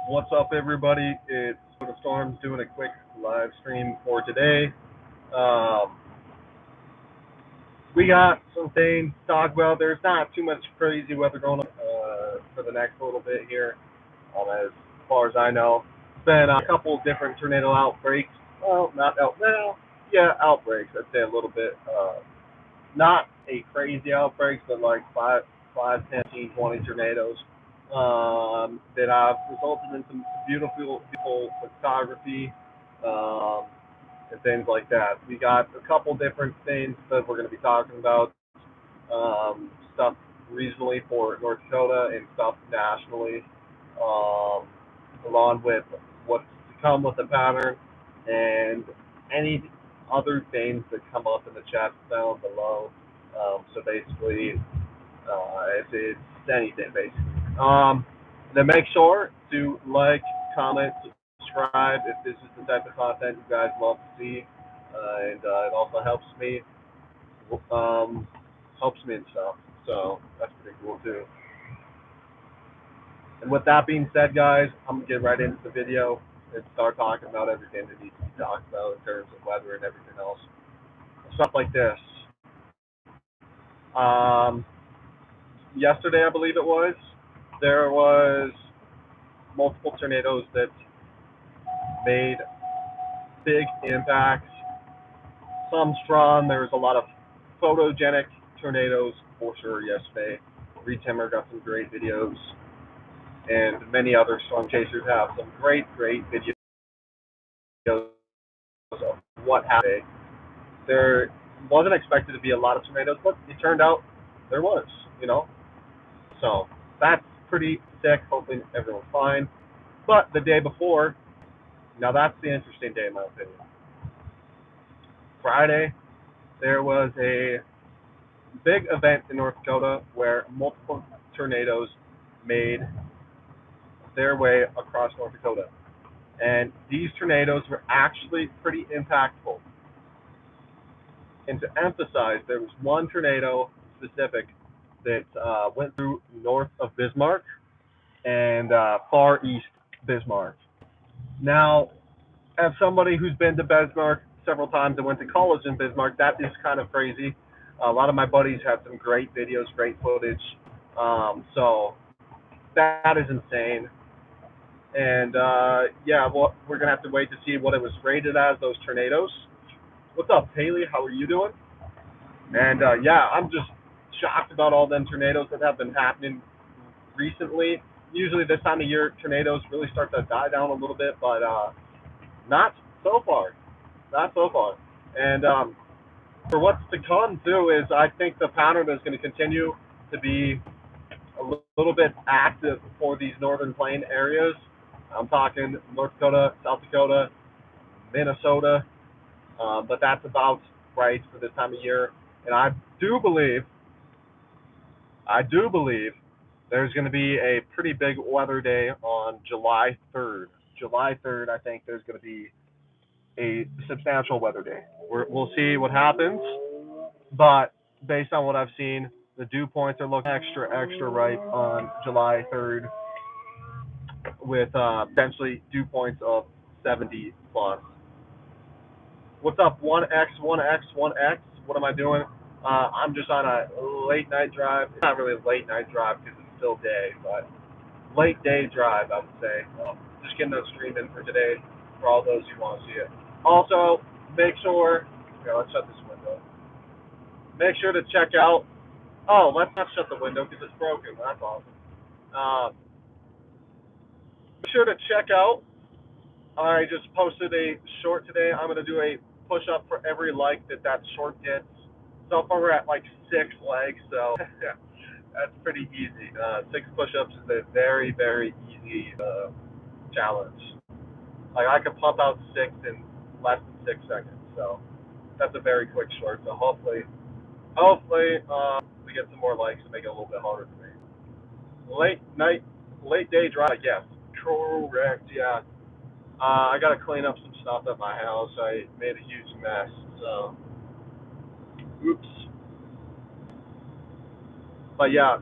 What's up, everybody? It's Dakota Storm doing a quick live stream for today. Um, we got some things to talk about. There's not too much crazy weather going on for the next little bit here, as far as I know. It's been a couple different tornado outbreaks. Well, not out now. Yeah, outbreaks. I'd say a little bit. Not a crazy outbreaks, but like 10, 15, 20 tornadoes that have resulted in some beautiful photography and things like that. We got a couple different things that we're going to be talking about. Stuff regionally for North Dakota and stuff nationally, um, along with what's to come with the pattern and any other things that come up in the chat down below. So basically, if it's anything, basically. Then make sure to like, comment, subscribe if this is the type of content you guys love to see, and it also helps me and stuff. So that's pretty cool too. And with that being said, guys, I'm gonna get right into the video and start talking about everything that needs to be talked about in terms of weather and everything else. Stuff like this. Um, Yesterday, I believe it was, there was multiple tornadoes that made big impacts. Some strong. There was a lot of photogenic tornadoes for sure yesterday. Reed Timmer got some great videos, and many other storm chasers have some great videos of what happened. There wasn't expected to be a lot of tornadoes, but it turned out there was, you know. So that's pretty sick. Hopefully everyone's fine. But the day before, now that's the interesting day in my opinion. Friday, there was a big event in North Dakota where multiple tornadoes made their way across North Dakota. And these tornadoes were actually pretty impactful. And to emphasize, there was one tornado specific that went through north of Bismarck and far east Bismarck. Now, as somebody who's been to Bismarck several times and went to college in Bismarck, that is kind of crazy. A lot of my buddies have some great videos, great footage. So that is insane. And yeah, well, we're gonna have to wait to see what it was rated as, those tornadoes. What's up, Haley? How are you doing? And yeah, I'm just shocked about all them tornadoes that have been happening recently. Usually this time of year, tornadoes really start to die down a little bit, but not so far. Not so far. And for what's to come too is I think the pattern is going to continue to be a little bit active for these northern plain areas. I'm talking North Dakota, South Dakota, Minnesota, but that's about right for this time of year. And I do believe there's going to be a pretty big weather day on July 3rd. July 3rd, I think there's going to be a substantial weather day. We'll see what happens, but based on what I've seen, the dew points are looking extra ripe on July 3rd with potentially dew points of 70 plus. What's up, 1X, 1X, 1X? What am I doing? I'm just on a late night drive. It's not really a late night drive because it's still day, but late day drive, I would say. Just getting a stream in for today for all those who want to see it. Also, make sure, okay, let's shut this window. Make sure to check out, oh, let's not shut the window because it's broken. That's awesome. Make sure to check out, I just posted a short today. I'm going to do a push up for every like that short gets. So far we're at like 6 likes, so that's pretty easy. 6 push-ups is a very easy challenge. Like I could pump out 6 in less than 6 seconds, so that's a very quick short. So hopefully we get some more likes to make it a little bit harder for me. Late day drive, yes, correct, yeah. I gotta clean up some stuff at my house. I made a huge mess, so Oops. But yeah,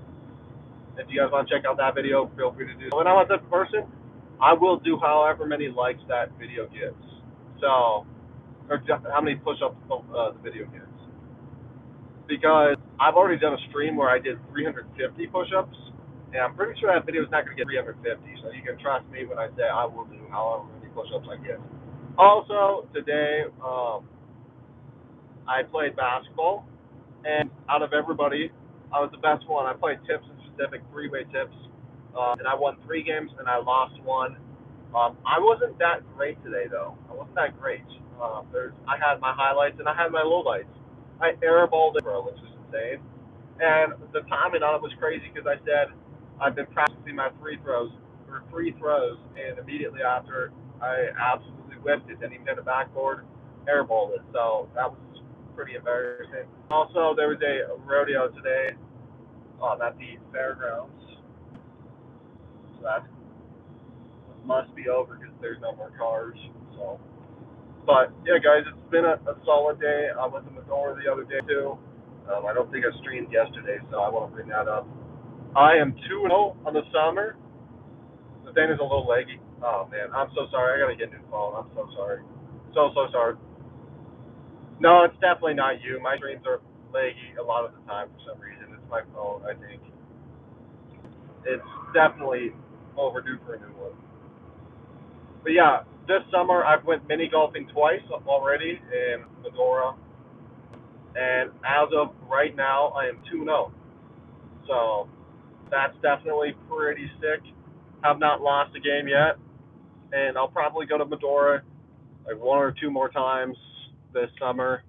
if you guys want to check out that video, feel free to do so. When I'm a this person, I will do however many likes that video gets. So, or how many push-ups the video gets. Because I've already done a stream where I did 350 push-ups, and I'm pretty sure that video is not going to get 350. So you can trust me when I say I will do however many push-ups I get. Also, today I played basketball, and out of everybody, I was the best one. I played tips in specific, three-way tips, and I won 3 games, and I lost one. I wasn't that great today, though. I wasn't that great. I had my highlights and I had my lowlights. I airballed it, bro, which is insane. And the timing on it was crazy because I said I've been practicing my free throws, and immediately after I absolutely whipped it. Then he hit a backboard, airballed it. So that was pretty embarrassing. Also, there was a rodeo today at the fairgrounds. So that must be over because there's no more cars. So, but yeah, guys, it's been a solid day. I was in the door the other day too. I don't think I streamed yesterday, so I want to bring that up. I am 2-0 on the summer. The thing is a little leggy. Oh man, I'm so sorry. I gotta get a new phone. I'm so sorry. So sorry. No, it's definitely not you. My streams are leggy a lot of the time for some reason. It's my phone, I think. It's definitely overdue for a new one. But yeah, this summer I've went mini golfing twice already in Medora, and as of right now I am 2-0. So that's definitely pretty sick. Have not lost a game yet, and I'll probably go to Medora like one or two more times this summer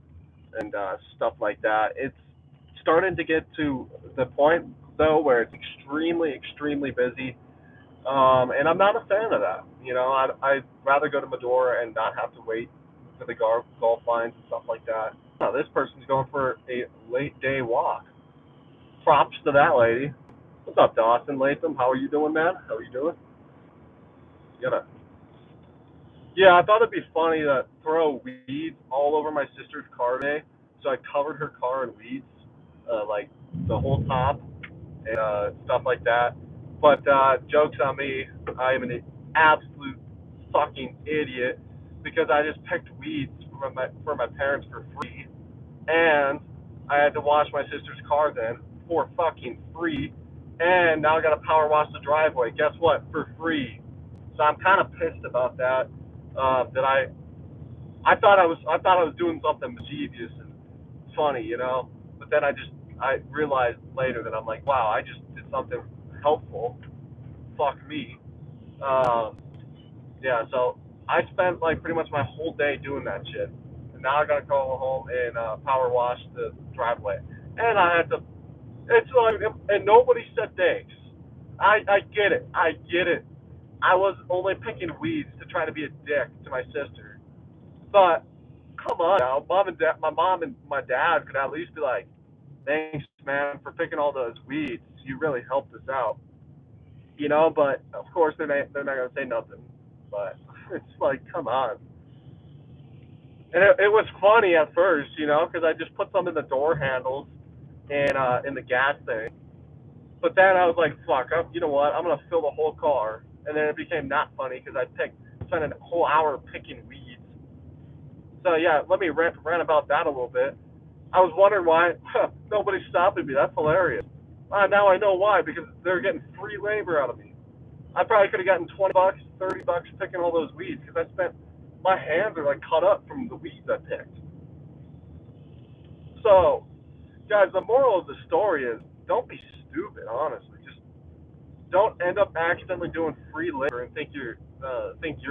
and stuff like that. It's starting to get to the point though where it's extremely busy. And I'm not a fan of that. I'd rather go to Medora and not have to wait for the golf lines and stuff like that. Oh, this person's going for a late day walk. Props to that lady. What's up, Dawson Latham? How are you doing, man? How are you doing? You gotta. Yeah, I thought it'd be funny to throw weeds all over my sister's car today. So I covered her car in weeds, like the whole top and stuff like that. But jokes on me, I am an absolute fucking idiot because I just picked weeds for my parents for free, and I had to wash my sister's car then for fucking free, and now I got to power wash the driveway. Guess what? For free. So I'm kind of pissed about that. That I thought I was doing something mischievous and funny, But then I realized later that I'm like, wow, I just did something helpful. Fuck me. Um, yeah, so I spent like pretty much my whole day doing that shit, and now I gotta go home and power wash the driveway, and I had to. It's like, and nobody said thanks. I get it. I get it. I was only picking weeds to try to be a dick to my sister. But come on now, my mom and my dad could at least be like, "Thanks, man, for picking all those weeds. You really helped us out." But of course they're not gonna say nothing. But it's like, come on. And it was funny at first, because I just put some in the door handles and in the gas thing. But then I was like, fuck, you know what? I'm gonna fill the whole car. And then it became not funny because spent a whole hour picking weeds. So yeah, let me rant about that a little bit. I was wondering why nobody's stopping me. That's hilarious. Now I know why, because they're getting free labor out of me. I probably could have gotten $20, $30 picking all those weeds because my hands are like cut up from the weeds I picked. So, guys, the moral of the story is don't be stupid. Honestly, just don't end up accidentally doing free labor and think you're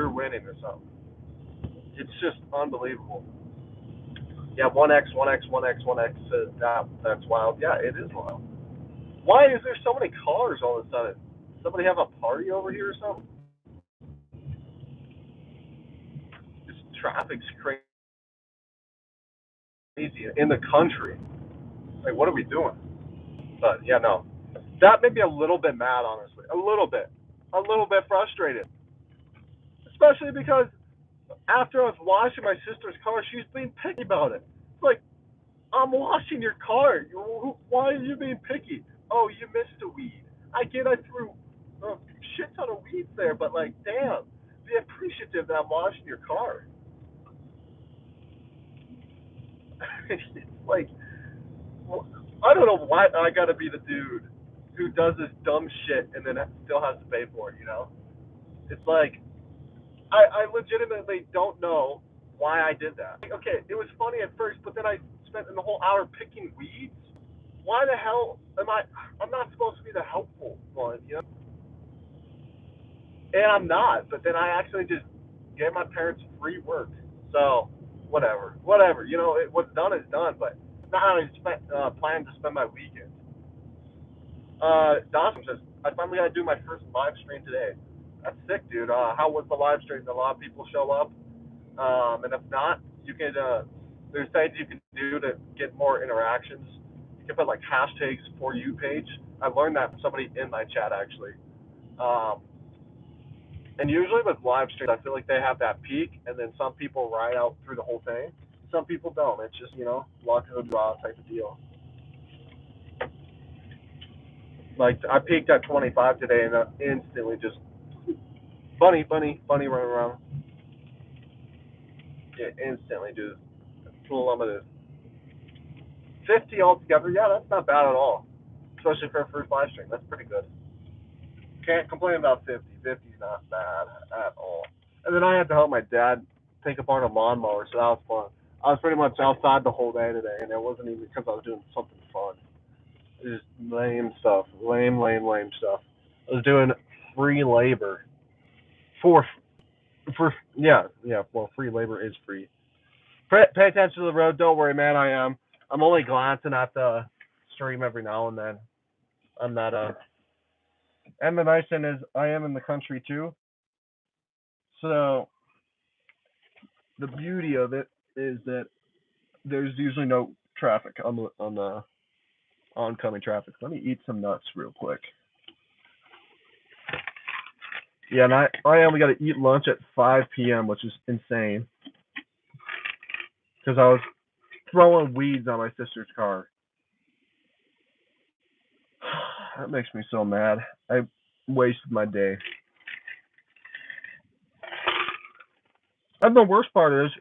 winning or something. It's just unbelievable. Yeah, 1x, 1x, 1x, 1x. That's wild. Yeah, it is wild. Why is there so many cars all of a sudden? Somebody have a party over here or something? This traffic's crazy in the country. Like, what are we doing? But yeah, no, that made me a little bit mad, honestly. A little bit frustrated, especially because after I was washing my sister's car, she's being picky about it. It's like, I'm washing your car. Why are you being picky? Oh, you missed a weed. I get I threw a shit ton of weeds there, but like, damn, be appreciative that I'm washing your car. It's like, I don't know why I gotta be the dude who does this dumb shit and then still has to pay for it. It's like I legitimately don't know why I did that. Like, okay, it was funny at first, but then I spent the whole hour picking weeds. Why the hell am I? I'm not supposed to be the helpful one. And I'm not. But then I actually just gave my parents free work. So whatever. What's done is done. But not how I plan to spend my weekend. Dawson says I finally got to do my first live stream today. That's sick, dude. How was the live stream? Did a lot of people show up? And if not, you can. There's things you can do to get more interactions. You can put like hashtags for you page. I learned that from somebody in my chat actually. Um, and usually with live streams, I feel like they have that peak, and then some people ride out through the whole thing. Some people don't. It's just luck of the draw type of deal. Like I peaked at 25 today, and instantly just bunny running around. Yeah, instantly just plummeted. 50 altogether. Yeah, that's not bad at all, especially for a first live stream. That's pretty good. Can't complain about 50. 50's not bad at all. And then I had to help my dad take apart a lawnmower, so that was fun. I was pretty much outside the whole day today, and it wasn't even because I was doing something fun. It was just lame stuff. Lame stuff. I was doing free labor. For, well, free labor is free. Pay attention to the road. Don't worry, man. I am. I'm only glancing at the stream every now and then. I'm not And the nice thing is, I am in the country too. So the beauty of it is that there's usually no traffic on the oncoming traffic. Let me eat some nuts real quick. Yeah, and I only got to eat lunch at 5 p.m., which is insane. Because I was throwing weeds on my sister's car. That makes me so mad. I wasted my day. And the worst part is,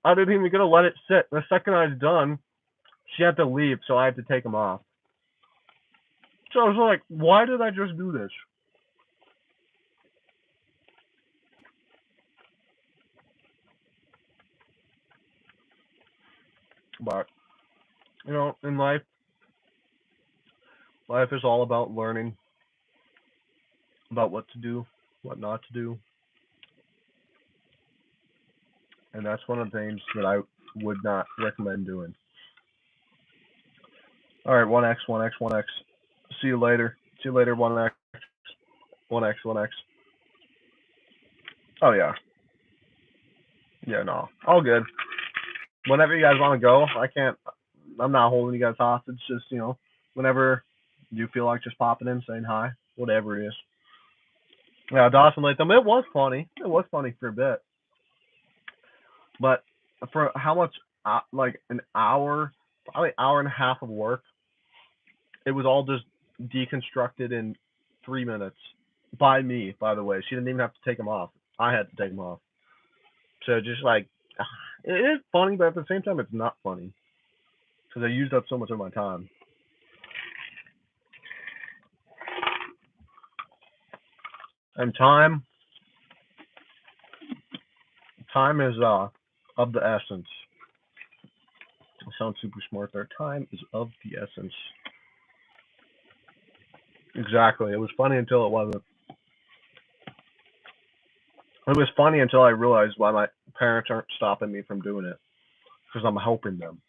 I didn't even get to let it sit. The second I was done, she had to leave, so I had to take them off. So I was like, why did I just do this? But, in life is all about learning about what to do, what not to do. And that's one of the things that I would not recommend doing. All right, 1x, 1x, 1x. See you later. 1x. 1x, 1x. Oh, yeah. Yeah, no. All good. Whenever you guys want to go, I'm not holding you guys hostage. Just, whenever you feel like just popping in, saying hi, whatever it is. Yeah, Dawson Latham, it was funny. It was funny for a bit. But for how much, like an hour, probably hour and a half of work, it was all just deconstructed in 3 minutes by me, by the way. She didn't even have to take them off. I had to take them off. So just like, it is funny, but at the same time, it's not funny. Because I used up so much of my time. And time is of the essence. I sound super smart there. Time is of the essence. Exactly. It was funny until it wasn't. It was funny until I realized why my parents aren't stopping me from doing it. Because I'm helping them.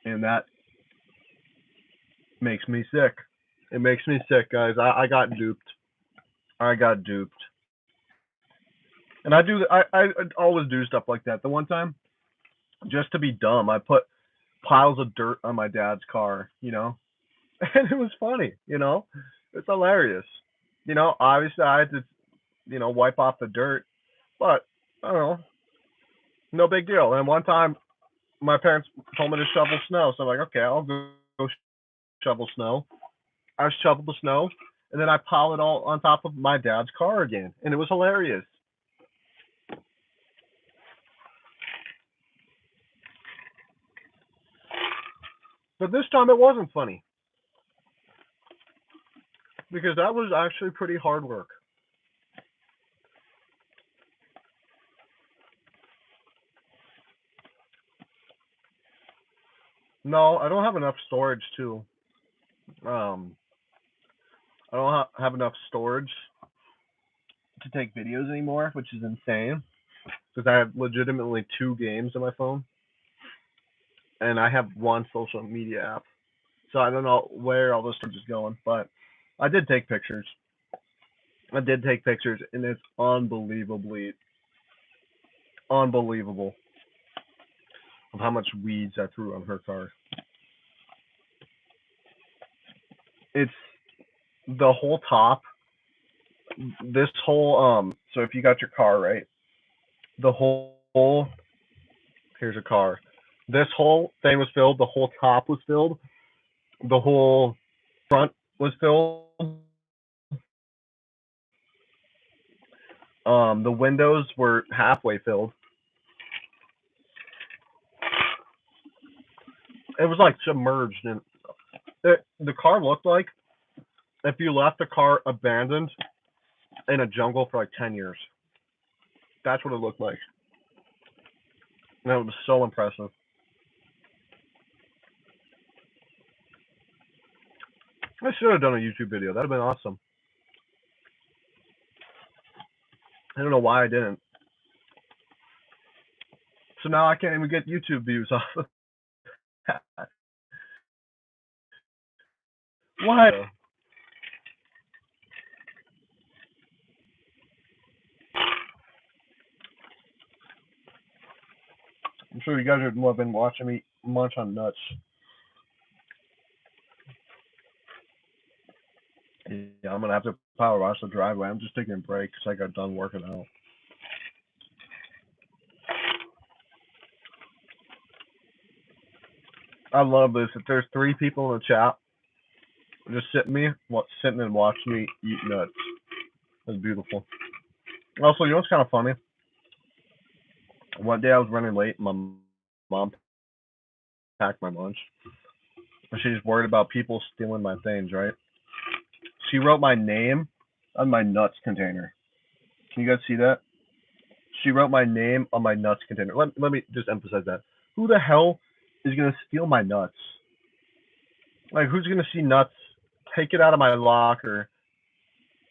And that makes me sick. It makes me sick, guys. I got duped. And I always do stuff like that. The one time, just to be dumb, I put piles of dirt on my dad's car, and it was funny, it's hilarious. Obviously I had to, wipe off the dirt, but I don't know, no big deal. And one time My parents told me to shovel snow, so I'm like, okay, I'll go shovel snow. I shoveled the snow, and then I piled it all on top of my dad's car again, and it was hilarious. But this time it wasn't funny because that was actually pretty hard work. No, I don't have enough storage to. Um, I don't have enough storage to take videos anymore, which is insane because I have legitimately 2 games on my phone, and I have one social media app. So I don't know where all this storage is going, but I did take pictures. I did take pictures, and it's unbelievable of how much weeds I threw on her car. It's the whole top, this whole so if you got your car right, the whole here's a car. This whole thing was filled, the whole top was filled, the whole front was filled. The windows were halfway filled. It was like submerged and the car looked like if you left the car abandoned in a jungle for like 10 years. That's what it looked like. And it was so impressive. I should have done a YouTube video. That'd have been awesome. I don't know why I didn't. So now I can't even get YouTube views off of that. Why? I'm sure you guys have been watching me munch on nuts. Yeah, I'm gonna have to power wash the driveway. I'm just taking a break because I got done working out. I love this. If there's 3 people in the chat, just sitting and watching me eat nuts. That's beautiful. Also, you know what's kind of funny? One day I was running late. My mom packed my lunch. And she's worried about people stealing my things, right? She wrote my name on my nuts container. Can you guys see that? She wrote my name on my nuts container. Let me just emphasize that. Who the hell is going to steal my nuts? Like, who's going to see nuts, take it out of my locker,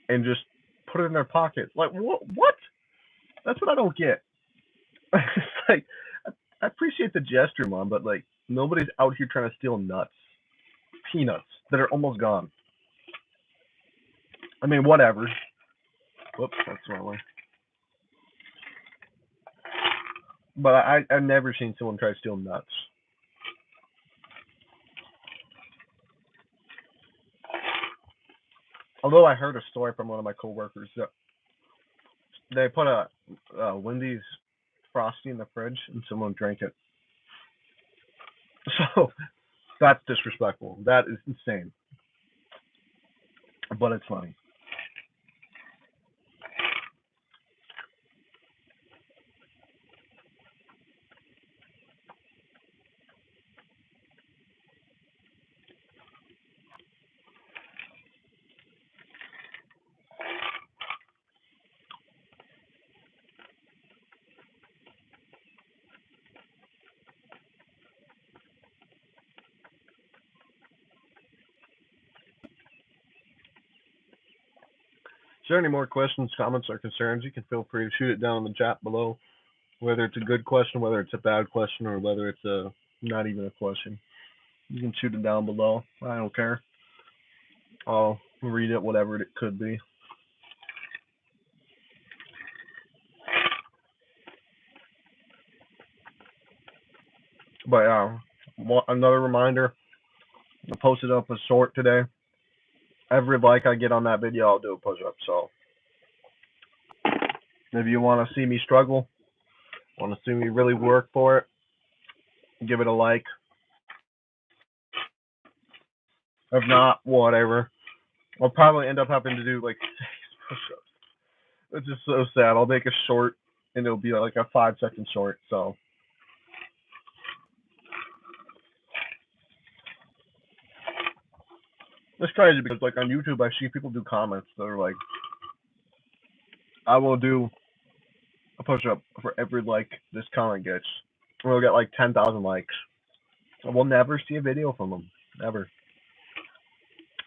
and just put it in their pocket? Like, what? That's what I don't get. It's like, I appreciate the gesture, Mom, but, like, nobody's out here trying to steal nuts. Peanuts that are almost gone. I mean, whatever. Whoops, that's the wrong way. But I've never seen someone try to steal nuts. Although I heard a story from one of my coworkers that they put a Wendy's Frosty in the fridge and someone drank it. So that's disrespectful. That is insane. But it's funny. If there are any more questions, comments, or concerns, you can feel free to shoot it down in the chat below. Whether it's a good question, whether it's a bad question, or whether it's a not even a question, you can shoot it down below. I don't care. I'll read it, whatever it could be. But another reminder, I posted up a short today. Every like I get on that video, I'll do a push up. So if you want to see me struggle, want to see me really work for it, give it a like. If not, whatever. I'll probably end up having to do like 6 push-ups. It's just so sad. I'll make a short, and it'll be like a 5 second short. So it's crazy because like on YouTube, I see people do comments that are like, "I will do a push-up for every like this comment gets." We'll get like 10,000 likes. We'll never see a video from them. Never.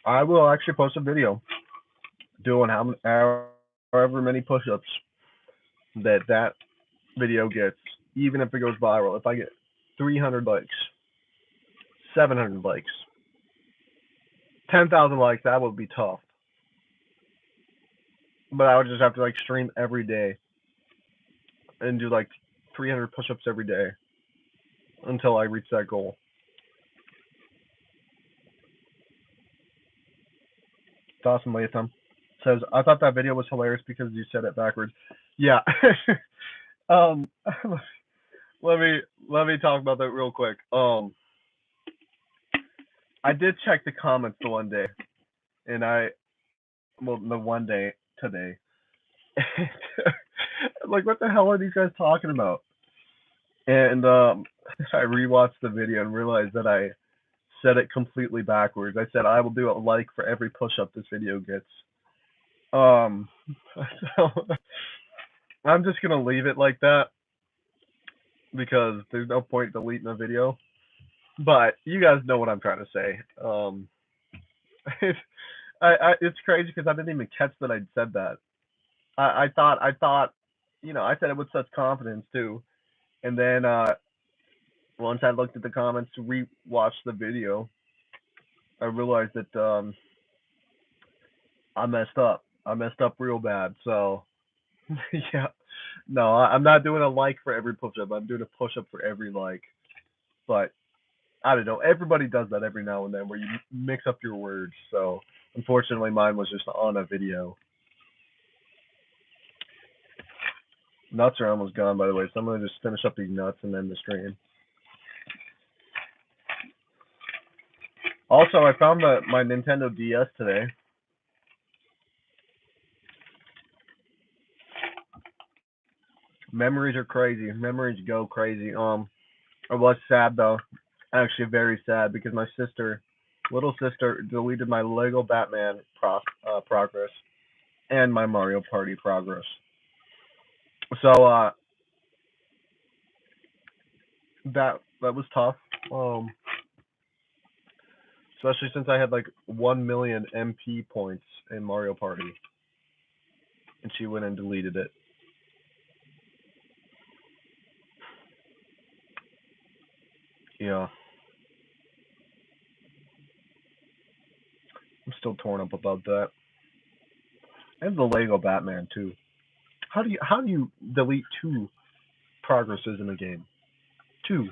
I will actually post a video doing however many push-ups that video gets, even if it goes viral. If I get 300 likes, 700 likes, 10,000 likes, that would be tough. But I would just have to like stream every day and do like 300 push-ups every day until I reach that goal. Dawson Latham says, I thought that video was hilarious because you said it backwards. Yeah. um, let me talk about that real quick. I did check the comments the one day, and the one day today. Like, what the hell are these guys talking about? And I rewatched the video and realized that I said it completely backwards. I said I will do a like for every push-up this video gets. So I'm just gonna leave it like that because there's no point deleting the video. But you guys know what I'm trying to say. It's crazy because I didn't even catch that I'd said that. I thought, I said it with such confidence too. And then once I looked at the comments, rewatched the video, I realized that I messed up. I messed up real bad. So yeah, no, I'm not doing a like for every push-up. I'm doing a push-up for every like. But I don't know. Everybody does that every now and then where you mix up your words. So unfortunately, mine was just on a video. Nuts are almost gone, by the way. So I'm gonna just finish up these nuts and then the stream. Also, I found my Nintendo DS today. Memories are crazy. Memories go crazy. I was sad though. Actually, very sad because my little sister, deleted my Lego Batman progress and my Mario Party progress. So that was tough. Especially since I had like 1,000,000 MP points in Mario Party, and she went and deleted it. Yeah. I'm still torn up about that. And the Lego Batman too. How do you delete 2 progresses in a game? 2.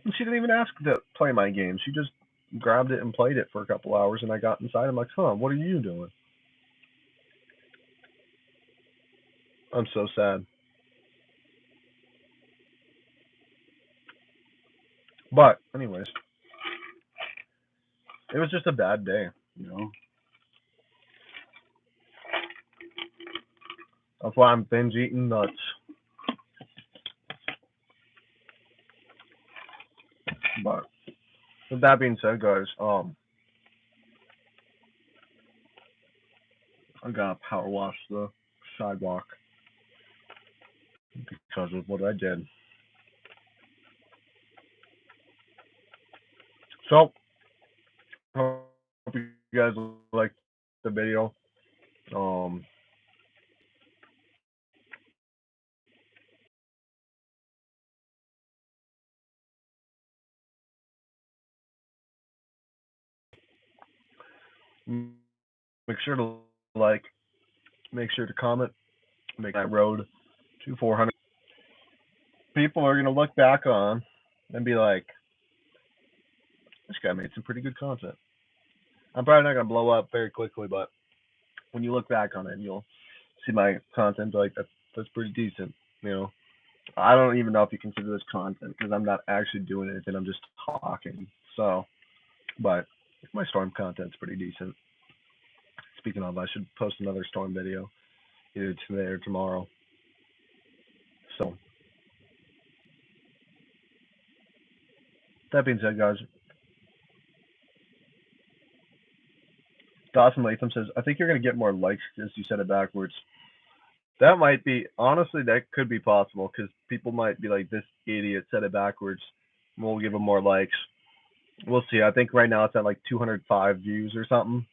And she didn't even ask to play my game. She just grabbed it and played it for a couple hours, and I got inside. I'm like, huh, what are you doing? I'm so sad. But anyways, it was just a bad day, you know. That's why I'm binge eating nuts. But with that being said, guys, I gotta power wash the sidewalk because of what I did. So hope you guys liked the video. Um, make sure to like, make sure to comment, make that road to 400. People are gonna look back on and be like, this guy made some pretty good content. I'm probably not gonna blow up very quickly, but when you look back on it, you'll see my content like that's pretty decent, you know. I don't even know if you consider this content because I'm not actually doing anything. I'm just talking. So, but my storm content's pretty decent. Speaking of, I should post another storm video either today or tomorrow. So, that being said, guys, Dawson Latham says, I think you're going to get more likes because you said it backwards. That might be, honestly, that could be possible because people might be like, this idiot said it backwards. We'll give him more likes. We'll see. I think right now it's at like 205 views or something.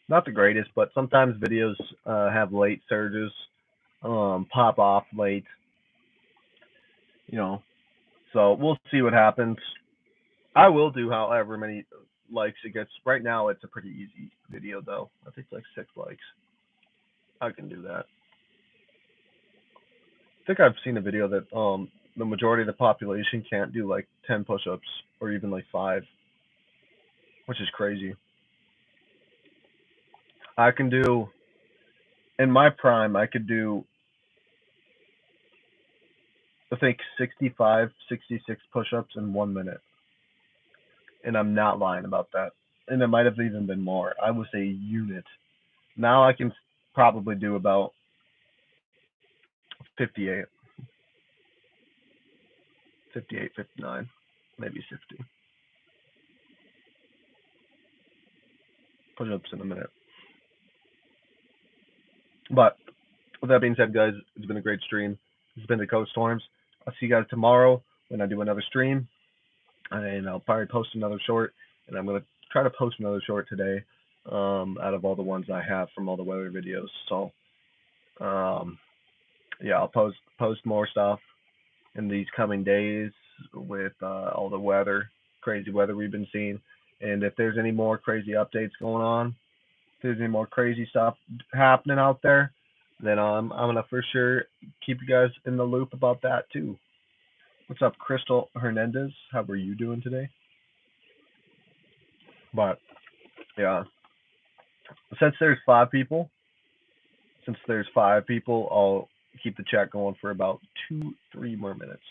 Not the greatest, but sometimes videos have late surges, pop off late, you know. So we'll see what happens. I will do however many likes it gets. Right now, it's a pretty easy video though. I think it's like 6 likes. I can do that. I think I've seen a video that the majority of the population can't do like 10 push-ups or even like 5, which is crazy. I can do in my prime. I could do I think 65, 66 push-ups in 1 minute, and I'm not lying about that. And it might have even been more. I was a unit. Now I can probably do about 58, 58, 59, maybe 60 push-ups in a minute. But with that being said, guys, it's been a great stream. It's been the Coast Storms. I'll see you guys tomorrow when I do another stream, and I'll probably post another short. And I'm gonna try to post another short today, out of all the ones I have from all the weather videos. So, yeah, I'll post more stuff in these coming days with all the weather, crazy weather we've been seeing. And if there's any more crazy updates going on, if there's any more crazy stuff happening out there, then I'm gonna for sure keep you guys in the loop about that too. What's up, Crystal Hernandez? How are you doing today? But yeah, since there's five people, since there's 5 people, I'll keep the chat going for about 2, 3 more minutes.